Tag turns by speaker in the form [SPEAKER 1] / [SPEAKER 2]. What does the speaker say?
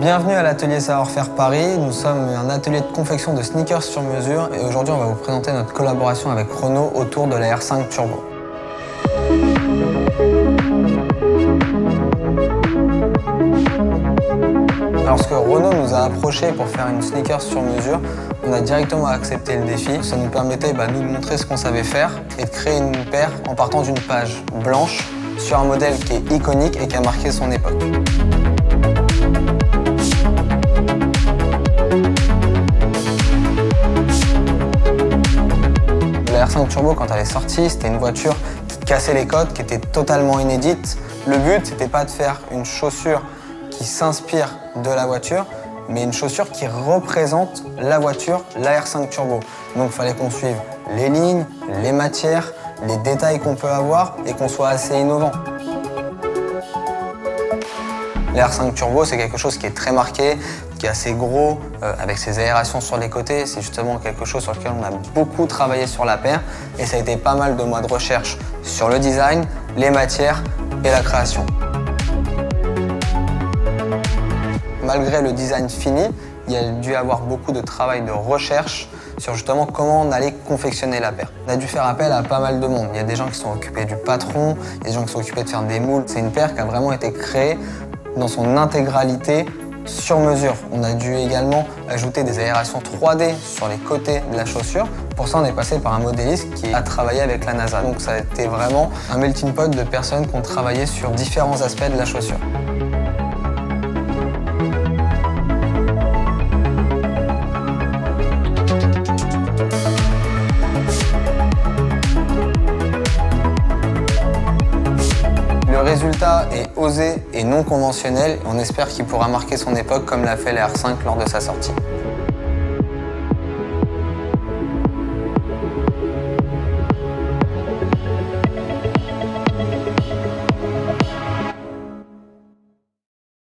[SPEAKER 1] Bienvenue à l'atelier Savoir-Faire Paris. Nous sommes un atelier de confection de sneakers sur mesure et aujourd'hui on va vous présenter notre collaboration avec Renault autour de la R5 Turbo. Lorsque Renault nous a approchés pour faire une sneakers sur mesure, on a directement accepté le défi. Ça nous permettait nous de montrer ce qu'on savait faire et de créer une paire en partant d'une page blanche sur un modèle qui est iconique et qui a marqué son époque. La R5 Turbo, quand elle est sortie, c'était une voiture qui cassait les codes, qui était totalement inédite. Le but, c'était pas de faire une chaussure qui s'inspire de la voiture, mais une chaussure qui représente la voiture, la R5 Turbo. Donc il fallait qu'on suive les lignes, les matières, les détails qu'on peut avoir et qu'on soit assez innovant. La R5 Turbo, c'est quelque chose qui est très marqué, qui est assez gros, avec ses aérations sur les côtés. C'est justement quelque chose sur lequel on a beaucoup travaillé sur la paire et ça a été pas mal de mois de recherche sur le design, les matières et la création. Malgré le design fini, il y a dû avoir beaucoup de travail de recherche sur justement comment on allait confectionner la paire. On a dû faire appel à pas mal de monde. Il y a des gens qui sont occupés du patron, il y a des gens qui sont occupés de faire des moules. C'est une paire qui a vraiment été créée dans son intégralité sur mesure. On a dû également ajouter des aérations 3D sur les côtés de la chaussure. Pour ça, on est passé par un modéliste qui a travaillé avec la NASA. Donc ça a été vraiment un melting pot de personnes qui ont travaillé sur différents aspects de la chaussure. Le résultat est osé et non conventionnel. On espère qu'il pourra marquer son époque comme l'a fait la R5 lors de sa sortie.